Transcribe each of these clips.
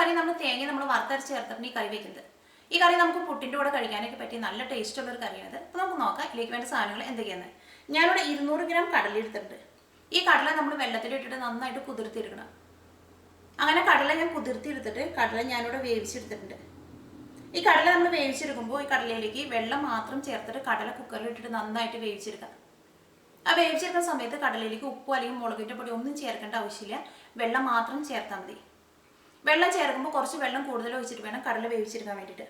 കറി നമ്മൾ തേങ്ങ നമ്മൾ വറുത്തരച്ച് ചേർത്തിട്ട് ഈ കറി വെക്കുന്നത്. ഈ കറി നമുക്ക് പുട്ടിൻ്റെ കൂടെ കഴിക്കാനൊക്കെ പറ്റിയ നല്ല ടേസ്റ്റ് ഉള്ള ഒരു കറിയാണിത്. അപ്പോൾ നമുക്ക് നോക്കാം ഇതിലേക്ക് വേണ്ട സാധനങ്ങൾ എന്തൊക്കെയാണ്. ഞാനിവിടെ 200 ഗ്രാം കടല എടുത്തിട്ടുണ്ട്. ഈ കടല നമ്മൾ വെള്ളത്തിലിട്ടിട്ട് നന്നായിട്ട് കുതിർത്തിയെടുക്കണം. അങ്ങനെ കടല ഞാൻ കുതിർത്തിയെടുത്തിട്ട് കടല ഞാനിവിടെ വേവിച്ചെടുത്തിട്ടുണ്ട്. ഈ കടല നമ്മൾ വേവിച്ചെടുക്കുമ്പോൾ ഈ കടലയിലേക്ക് വെള്ളം മാത്രം ചേർത്തിട്ട് കടല കുക്കറിലിട്ടിട്ട് നന്നായിട്ട് വേവിച്ചെടുക്കാം. ആ വേവിച്ചെടുക്കുന്ന സമയത്ത് കടലയിലേക്ക് ഉപ്പോ അല്ലെങ്കിൽ മുളകിൻ്റെ പൊടി ഒന്നും ചേർക്കേണ്ട ആവശ്യമില്ല, വെള്ളം മാത്രം ചേർത്താൽ മതി. വെള്ളം ചേർക്കുമ്പോൾ കുറച്ച് വെള്ളം കൂടുതൽ ഒഴിച്ചിട്ട് വേണം കടല വേവിച്ചെടുക്കാൻ വേണ്ടിയിട്ട്.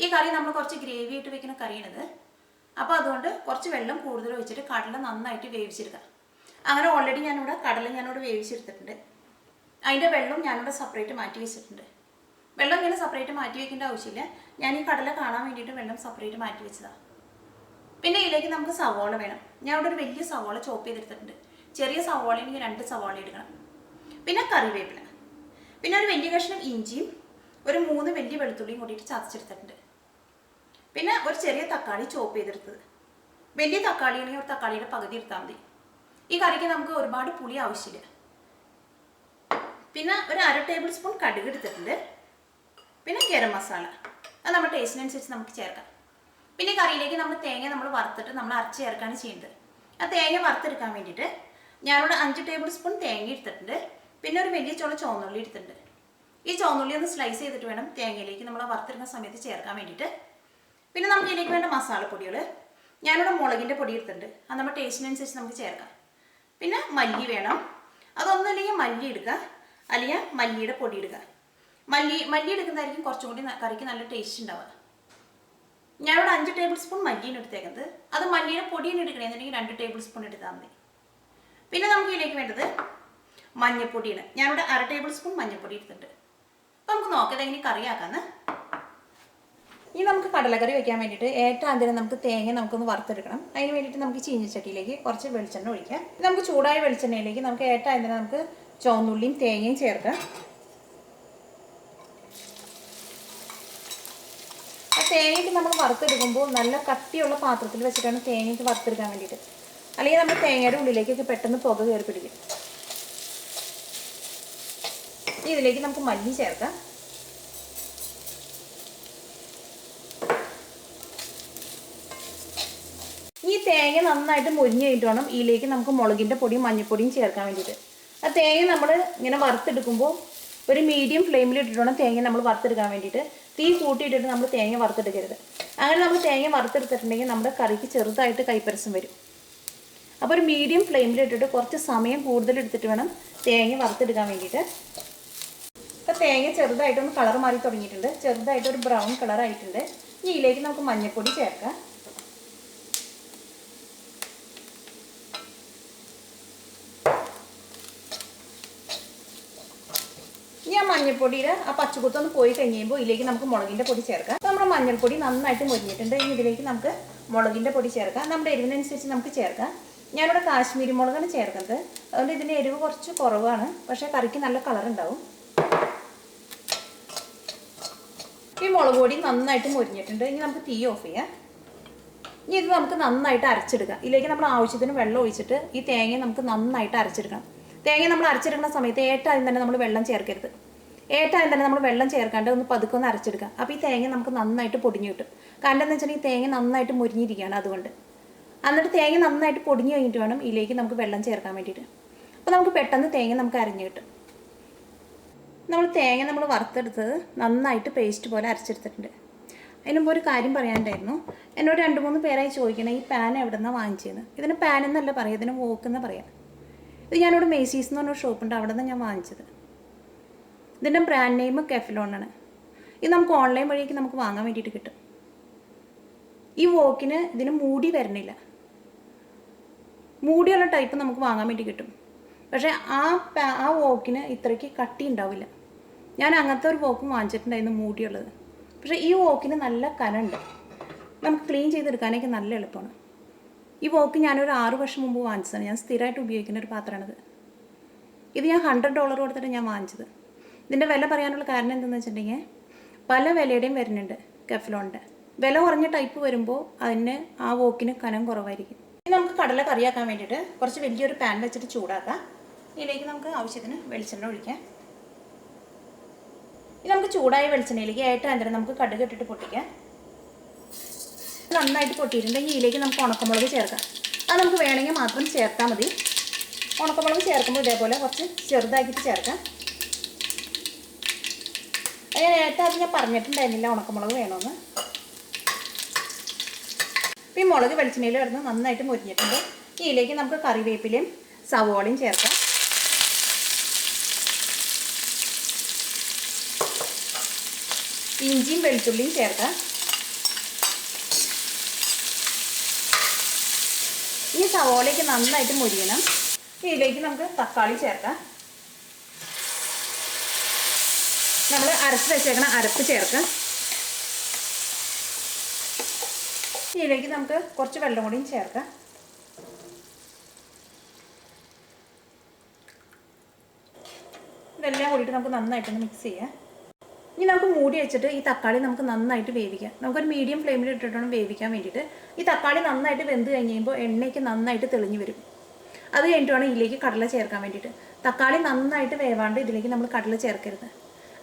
ഈ കറി നമ്മൾ കുറച്ച് ഗ്രേവി ആയിട്ട് വെക്കുന്ന കറിയാണിത്. അപ്പോൾ അതുകൊണ്ട് കുറച്ച് വെള്ളം കൂടുതൽ ഒഴിച്ചിട്ട് കടല നന്നായിട്ട് വേവിച്ചെടുക്കുക. അങ്ങനെ ഓൾറെഡി ഞാനിവിടെ വേവിച്ചെടുത്തിട്ടുണ്ട്. അതിൻ്റെ വെള്ളം ഞാനിവിടെ സെപ്പറേറ്റ് മാറ്റി വെച്ചിട്ടുണ്ട്. വെള്ളം ഇങ്ങനെ സെപ്പറേറ്റ് മാറ്റി വെക്കേണ്ട ആവശ്യമില്ല, ഞാൻ ഈ കടല കാണാൻ വേണ്ടിയിട്ട് വെള്ളം സെപ്പറേറ്റ് മാറ്റി വെച്ചതാണ്. പിന്നെ ഇതിലേക്ക് നമുക്ക് സവോള വേണം. ഞാൻ ഇവിടെ ഒരു വലിയ സവോള ചോപ്പ് ചെയ്തെടുത്തിട്ടുണ്ട്. ചെറിയ സവോളയാണെങ്കിൽ 2 സവോള എടുക്കണം. പിന്നെ കറിവേപ്പില, പിന്നെ ഒരു വലിയ കഷ്ണം ഇഞ്ചിയും ഒരു 3 വലിയ വെളുത്തുള്ളിയും കൂട്ടിയിട്ട് ചതച്ചെടുത്തിട്ടുണ്ട്. പിന്നെ ഒരു ചെറിയ തക്കാളി ചോപ്പ് ചെയ്തെടുത്തത്. വലിയ തക്കാളിയാണെങ്കിൽ ഒരു തക്കാളിയുടെ പകുതി എടുത്താൽ മതി. ഈ കറിക്ക് നമുക്ക് ഒരുപാട് പുളി ആവശ്യമില്ല. പിന്നെ ഒരു 1/2 ടേബിൾ സ്പൂൺ കടുക് എടുത്തിട്ടുണ്ട്. പിന്നെ ഗരം മസാല, അത് നമ്മുടെ ടേസ്റ്റിനനുസരിച്ച് നമുക്ക് ചേർക്കാം. പിന്നെ ഈ കറിയിലേക്ക് തേങ്ങ നമ്മൾ വറുത്തിട്ട് നമ്മൾ അരച്ച് ചേർക്കാണ് ചെയ്യുന്നത്. ആ തേങ്ങ വറുത്തെടുക്കാൻ വേണ്ടിയിട്ട് ഞാനിവിടെ 5 ടേബിൾ സ്പൂൺ തേങ്ങ എടുത്തിട്ടുണ്ട്. പിന്നെ ഒരു വലിയ ചുവന്നുള്ളി എടുത്തിട്ടുണ്ട്. ഈ ചുവന്നുള്ളി ഒന്ന് സ്ലൈസ് ചെയ്തിട്ട് വേണം തേങ്ങയിലേക്ക് നമ്മൾ വറുത്തെടുക്കുന്ന സമയത്ത് ചേർക്കാൻ വേണ്ടിയിട്ട്. പിന്നെ നമുക്ക് ഇതിലേക്ക് വേണ്ട മസാലപ്പൊടികൾ, ഞാനിവിടെ മുളകിൻ്റെ പൊടി എടുത്തിട്ടുണ്ട്. അത് നമ്മുടെ ടേസ്റ്റിനനുസരിച്ച് നമുക്ക് ചേർക്കാം. പിന്നെ മല്ലി വേണം, അതൊന്നുമില്ലെങ്കിൽ മല്ലി എടുക്കുക, അല്ലെങ്കിൽ മല്ലിയുടെ പൊടി എടുക്കുക. മല്ലി എടുക്കുന്നതായിരിക്കും കുറച്ചും കൂടി കറിക്ക് നല്ല ടേസ്റ്റ് ഉണ്ടാവുക. ഞാനിവിടെ 5 ടേബിൾ സ്പൂൺ മല്ലിയാണ് എടുത്തേക്കുന്നത്. അത് മല്ലിയുടെ പൊടിയാണ് എടുക്കണമെന്നുണ്ടെങ്കിൽ 2 ടേബിൾ സ്പൂൺ എടുത്താൽ മതി. പിന്നെ നമുക്ക് ഇതിലേക്ക് വേണ്ടത് മഞ്ഞൾപ്പൊടിയാണ്. ഞാനിവിടെ 1/2 ടേബിൾ സ്പൂൺ മഞ്ഞൾപ്പൊടി എടുത്തിട്ടുണ്ട്. അപ്പോൾ നമുക്ക് നോക്കാം എങ്ങനെ കറിയാക്കാന്ന്. ഇനി നമുക്ക് കടലക്കറി വെക്കാൻ വേണ്ടിയിട്ട് ഏറ്റവും ആദ്യം നമുക്ക് തേങ്ങ നമുക്കൊന്ന് വറുത്തെടുക്കണം. അതിന് വേണ്ടിയിട്ട് നമുക്ക് ചീനിച്ചട്ടിയിലേക്ക് കുറച്ച് വെളിച്ചെണ്ണ ഒഴിക്കാം. നമുക്ക് ചൂടായ വെളിച്ചെണ്ണയിലേക്ക് നമുക്ക് ഏറ്റവും ആദ്യം നമുക്ക് ചുവന്നുള്ളിയും തേങ്ങയും ചേർക്കാം. ആ തേങ്ങയ്ക്ക് നമ്മൾ വറുത്തെടുക്കുമ്പോൾ നല്ല കട്ടിയുള്ള പാത്രത്തിൽ വെച്ചിട്ടാണ് തേങ്ങയ്ക്ക് വറുത്തെടുക്കാൻ വേണ്ടിയിട്ട്. അല്ലെങ്കിൽ നമ്മൾ തേങ്ങയുടെ ഉള്ളിലേക്കൊക്കെ പെട്ടെന്ന് പുക കയറി പിടിക്കും. ഇതിലേക്ക് നമുക്ക് മല്ലി ചേർക്കാം. ഈ തേങ്ങ നന്നായിട്ട് മുരിഞ്ഞ് കഴിഞ്ഞിട്ട് വേണം ഇതിലേക്ക് നമുക്ക് മുളകിൻ്റെ പൊടിയും മഞ്ഞൾപ്പൊടിയും ചേർക്കാൻ വേണ്ടിയിട്ട്. ആ തേങ്ങ നമ്മൾ ഇങ്ങനെ വറുത്തെടുക്കുമ്പോൾ ഒരു മീഡിയം ഫ്ലെയിമിൽ ഇട്ടിട്ട് വേണം തേങ്ങ നമ്മൾ വറുത്തെടുക്കാൻ വേണ്ടിയിട്ട്. തീ കൂട്ടിയിട്ടിട്ട് നമ്മൾ തേങ്ങ വറുത്തെടുക്കരുത്. അങ്ങനെ നമ്മൾ തേങ്ങ വറുത്തെടുത്തിട്ടുണ്ടെങ്കിൽ നമ്മുടെ കറിക്ക് ചെറുതായിട്ട് കൈപ്പരസം വരും. അപ്പോൾ ഒരു മീഡിയം ഫ്ലെയിമിൽ ഇട്ടിട്ട് കുറച്ച് സമയം കൂടുതൽ എടുത്തിട്ട് വേണം തേങ്ങ വറുത്തെടുക്കാൻ വേണ്ടിയിട്ട്. അപ്പോൾ തേങ്ങ ചെറുതായിട്ടൊന്ന് കളർ മാറി തുടങ്ങിയിട്ടുണ്ട്, ചെറുതായിട്ടൊരു ബ്രൗൺ കളർ ആയിട്ടുണ്ട്. ഇനി ഇതിലേക്ക് നമുക്ക് മഞ്ഞൾപ്പൊടി ചേർക്കാം. ഇനി ആ മഞ്ഞൾപ്പൊടിയുടെ ആ പച്ചക്കുത്തൊന്ന് പോയി കഴിയുമ്പോൾ ഇതിലേക്ക് നമുക്ക് മുളകിൻ്റെ പൊടി ചേർക്കാം. നമ്മുടെ മഞ്ഞൾപ്പൊടി നന്നായിട്ട് മുരിഞ്ഞിട്ടുണ്ട്. ഇനി ഇതിലേക്ക് നമുക്ക് മുളകിൻ്റെ പൊടി ചേർക്കാം. നമ്മുടെ എരിവിനനുസരിച്ച് നമുക്ക് ചേർക്കാം. ഞാനിവിടെ കാശ്മീരി മുളകാണ് ചേർക്കുന്നത്, അതുകൊണ്ട് ഇതിൻ്റെ എരിവ് കുറച്ച് കുറവാണ്, പക്ഷേ കറിക്ക് നല്ല കളർ ഉണ്ടാവും. ഈ മുളക് പൊടി നന്നായിട്ട് മുരിഞ്ഞിട്ടുണ്ട്. ഇനി നമുക്ക് തീ ഓഫ് ചെയ്യാം. ഇനി ഇത് നമുക്ക് നന്നായിട്ട് അരച്ചെടുക്കാം. ഇതിലേക്ക് നമ്മൾ ആവശ്യത്തിന് വെള്ളം ഒഴിച്ചിട്ട് ഈ തേങ്ങ നമുക്ക് നന്നായിട്ട് അരച്ചെടുക്കണം. തേങ്ങ നമ്മൾ അരച്ചെടുക്കുന്ന സമയത്ത് ഏട്ടാദ്യം തന്നെ നമ്മൾ വെള്ളം ചേർക്കരുത്. ഏട്ടാദ്യം തന്നെ നമ്മൾ വെള്ളം ചേർക്കാണ്ട് ഒന്ന് പതുക്കെ ഒന്ന് അരച്ചെടുക്കാം. അപ്പോൾ ഈ തേങ്ങ നമുക്ക് നന്നായിട്ട് പൊടിഞ്ഞു കിട്ടും. കാരണം എന്താ വെച്ചിട്ടുണ്ടെങ്കിൽ തേങ്ങ നന്നായിട്ട് മുരിഞ്ഞിരിക്കുകയാണ്, അതുകൊണ്ട്. എന്നിട്ട് തേങ്ങ നന്നായിട്ട് പൊടിഞ്ഞു കഴിഞ്ഞിട്ട് വേണം ഇതിലേക്ക് നമുക്ക് വെള്ളം ചേർക്കാൻ വേണ്ടിയിട്ട്. അപ്പോൾ നമുക്ക് പെട്ടെന്ന് തേങ്ങ നമുക്ക് അരഞ്ഞു കിട്ടും. തേങ്ങ നമ്മൾ വറുത്തെടുത്തത് നന്നായിട്ട് പേസ്റ്റ് പോലെ അരച്ചെടുത്തിട്ടുണ്ട്. അതിനുമ്പോൾ ഒരു കാര്യം പറയാനുണ്ടായിരുന്നു. എന്നോട് 2-3 പേരായി ചോദിക്കണം ഈ പാൻ എവിടെ നിന്നാണ് വാങ്ങിച്ചതെന്ന്. ഇതിന് പാൻ എന്നല്ല പറയാം, ഇതിന് വോക്കെന്ന് പറയാം. ഇത് ഞാനിവിടെ മേസീസ് എന്ന് പറഞ്ഞൊരു ഷോപ്പുണ്ട്, അവിടെ നിന്ന് ഞാൻ വാങ്ങിച്ചത്. ഇതിൻ്റെ ബ്രാൻഡ് നെയിം കെഫ്ലോണാണ്. ഇത് നമുക്ക് ഓൺലൈൻ വഴിക്ക് നമുക്ക് വാങ്ങാൻ വേണ്ടിയിട്ട് കിട്ടും. ഈ വോക്കിന് ഇതിന് മൂടി വരണില്ല, മൂടിയുള്ള ടൈപ്പ് നമുക്ക് വാങ്ങാൻ വേണ്ടി കിട്ടും. പക്ഷേ ആ വോക്കിന് ഇത്രയ്ക്ക് കട്ടി ഉണ്ടാവില്ല. ഞാൻ അങ്ങനത്തെ ഒരു വോക്കും വാങ്ങിച്ചിട്ടുണ്ടായിരുന്നു മൂടിയുള്ളത്. പക്ഷേ ഈ വോക്കിന് നല്ല കനമുണ്ട്, നമുക്ക് ക്ലീൻ ചെയ്തെടുക്കാനൊക്കെ നല്ല എളുപ്പമാണ്. ഈ വോക്ക് ഞാനൊരു 6 വർഷം മുമ്പ് വാങ്ങിച്ചതാണ്. ഞാൻ സ്ഥിരമായിട്ട് ഉപയോഗിക്കുന്ന ഒരു പാത്രമാണിത്. ഇത് ഞാൻ $100 കൊടുത്തിട്ട് ഞാൻ വാങ്ങിച്ചത്. ഇതിൻ്റെ വില പറയാനുള്ള കാരണം എന്താണെന്ന് വെച്ചിട്ടുണ്ടെങ്കിൽ പല വിലയുടെയും വരുന്നുണ്ട് കെഫ്ലോണിൻ്റെ. വില കുറഞ്ഞ ടൈപ്പ് വരുമ്പോൾ അതിന് ആ വോക്കിന് കനം കുറവായിരിക്കും. ഇനി നമുക്ക് കടല കറിയാക്കാൻ വേണ്ടിയിട്ട് കുറച്ച് വലിയൊരു പാൻ വെച്ചിട്ട് ചൂടാക്കാം. ഇതിലേക്ക് നമുക്ക് ആവശ്യത്തിന് വെളിച്ചെണ്ണ ഒഴിക്കാം. ഇനി നമുക്ക് ചൂടായ വെളിച്ചെണ്ണയിലേക്ക് ഏട്ടാൻ നമുക്ക് കടുക് ഇട്ടിട്ട് പൊട്ടിക്കാം. നന്നായിട്ട് പൊട്ടിയിട്ടുണ്ടെങ്കിൽ ഇതിലേക്ക് നമുക്ക് ഉണക്കമുളക് ചേർക്കാം. അത് നമുക്ക് വേണമെങ്കിൽ മാത്രം ചേർത്താൽ മതി. ഉണക്കമുളക് ചേർക്കുമ്പോൾ ഇതേപോലെ കുറച്ച് ചെറുതാക്കിയിട്ട് ചേർക്കാം. നേരത്തെ അത് ഞാൻ പറഞ്ഞിട്ടുണ്ടായിരുന്നില്ല ഉണക്കമുളക് വേണമെന്ന്. ഈ മുളക് വെളിച്ചെണ്ണയിൽ കിടന്ന് നന്നായിട്ട് മുരിഞ്ഞിട്ടുണ്ട്. ഇതിലേക്ക് നമുക്ക് കറിവേപ്പിലയും സവോളയും ചേർക്കാം. ഇഞ്ചിയും വെളുത്തുള്ളിയും ചേർക്കാം. ഈ സവോളയ്ക്ക് നന്നായിട്ട് മുരിയണം. ഇതിലേക്ക് നമുക്ക് തക്കാളി ചേർക്കാം. നമ്മൾ അരച്ച് വെച്ചേക്കണ അരപ്പ് ചേർക്കാം. ഇതിലേക്ക് നമുക്ക് കുറച്ച് വെള്ളം കൂടിയും ചേർക്കാം. ഇതെല്ലാം കൂടിയിട്ട് നമുക്ക് നന്നായിട്ടൊന്ന് മിക്സ് ചെയ്യാം. ഇനി നമുക്ക് മൂടി വെച്ചിട്ട് ഈ തക്കാളി നമുക്ക് നന്നായിട്ട് വേവിക്കാം. നമുക്കൊരു മീഡിയം ഫ്ലെയിമിൽ ഇട്ടിട്ടാണ് വേവിക്കാൻ വേണ്ടിയിട്ട്. ഈ തക്കാളി നന്നായിട്ട് വെന്ത് കഴിഞ്ഞ് കഴിയുമ്പോൾ എണ്ണയ്ക്ക് നന്നായിട്ട് തെളിഞ്ഞ് വരും. അത് കഴിഞ്ഞിട്ട് വേണം ഇതിലേക്ക് കടല ചേർക്കാൻ വേണ്ടിയിട്ട്. തക്കാളി നന്നായിട്ട് വേവാണ്ട് ഇതിലേക്ക് നമ്മൾ കടല ചേർക്കരുത്.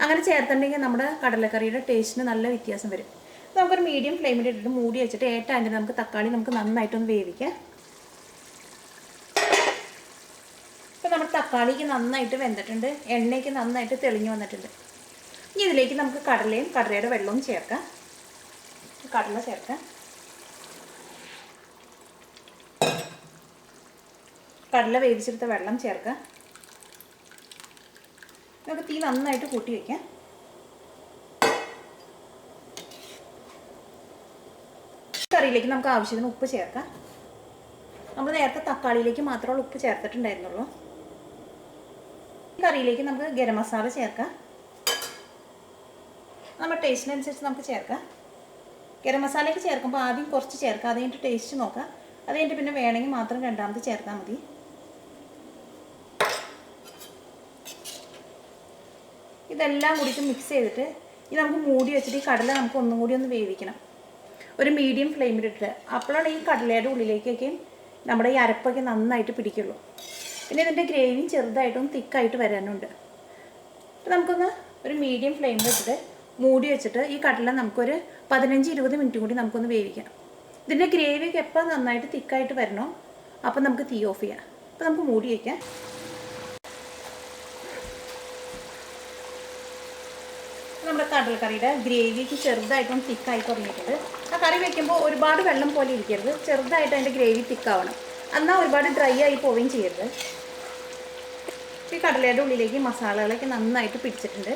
അങ്ങനെ ചേർത്തിട്ടുണ്ടെങ്കിൽ നമ്മുടെ കടലക്കറിയുടെ ടേസ്റ്റിന് നല്ല വ്യത്യാസം വരും. നമുക്കൊരു മീഡിയം ഫ്ലെയിമിൽ ഇട്ടിട്ട് മൂടി വെച്ചിട്ട് ഏട്ടാൻ നമുക്ക് തക്കാളി നമുക്ക് നന്നായിട്ടൊന്ന് വേവിക്കാം. ഇപ്പോൾ നമ്മുടെ തക്കാളിക്ക് നന്നായിട്ട് വെന്തിട്ടുണ്ട്, എണ്ണയ്ക്ക് നന്നായിട്ട് തെളിഞ്ഞ് വന്നിട്ടുണ്ട്. ഇനി ഇതിലേക്ക് നമുക്ക് കടലയും കടലയുടെ വെള്ളവും ചേർക്കാം. കടല ചേർക്കാം. കടല വേവിച്ചെടുത്ത വെള്ളം ചേർക്കാം. നമുക്ക് തീ നന്നായിട്ട് കൂട്ടി വയ്ക്കാം. കറിയിലേക്ക് നമുക്ക് ആവശ്യത്തിന് ഉപ്പ് ചേർക്കാം. നമ്മൾ നേരത്തെ തക്കാളിയിലേക്ക് മാത്രമേ ഉപ്പ് ചേർത്തിട്ടുണ്ടായിരുന്നുള്ളൂ. കറിയിലേക്ക് നമുക്ക് ഗരം മസാല ചേർക്കാം. നമ്മുടെ ടേസ്റ്റിനനുസരിച്ച് നമുക്ക് ചേർക്കാം. ഗരം മസാലയൊക്കെ ചേർക്കുമ്പോൾ ആദ്യം കുറച്ച് ചേർക്കാം, അത് കഴിഞ്ഞിട്ട് ടേസ്റ്റ് നോക്കാം. അത് കഴിഞ്ഞിട്ട് പിന്നെ വേണമെങ്കിൽ മാത്രം രണ്ടാമത് ചേർത്താൽ മതി. ഇതെല്ലാം കൂടിയിട്ട് മിക്സ് ചെയ്തിട്ട് ഇത് നമുക്ക് മൂടി വെച്ചിട്ട് ഈ കടല നമുക്ക് ഒന്നും കൂടി ഒന്ന് വേവിക്കണം. ഒരു മീഡിയം ഫ്ലെയിമിലിട്ട്. അപ്പോഴാണ് ഈ കടലയുടെ ഉള്ളിലേക്കൊക്കെ നമ്മുടെ ഈ അരപ്പൊക്കെ നന്നായിട്ട് പിടിക്കുള്ളൂ. പിന്നെ ഇതിൻ്റെ ഗ്രേവിയും ചെറുതായിട്ടും തിക്കായിട്ട് വരാനുണ്ട്. അപ്പോൾ നമുക്കൊന്ന് ഒരു മീഡിയം ഫ്ലെയിമിലിട്ടിട്ട് മൂടി വെച്ചിട്ട് ഈ കടല നമുക്കൊരു 15-20 മിനിറ്റ് കൂടി നമുക്കൊന്ന് വേവിക്കാം. ഇതിൻ്റെ ഗ്രേവിയൊക്കെ എപ്പോൾ നന്നായിട്ട് തിക്കായിട്ട് വരണോ അപ്പം നമുക്ക് തീ ഓഫ് ചെയ്യാം. അപ്പോൾ നമുക്ക് മൂടി വയ്ക്കാം. നമ്മുടെ കടലക്കറിയുടെ ഗ്രേവിക്ക് ചെറുതായിട്ടൊന്ന് തിക്കായി തുടങ്ങിയിട്ടുണ്ട്. ആ കറി വയ്ക്കുമ്പോൾ ഒരുപാട് വെള്ളം പോലെ ഇരിക്കരുത്, ചെറുതായിട്ട് അതിൻ്റെ ഗ്രേവി തിക്കാവണം. എന്നാൽ ഒരുപാട് ഡ്രൈ ആയി പോവുകയും ചെയ്യരുത്. ഈ കടലയുടെ ഉള്ളിലേക്ക് മസാലകളൊക്കെ നന്നായിട്ട് പിടിച്ചിട്ടുണ്ട്.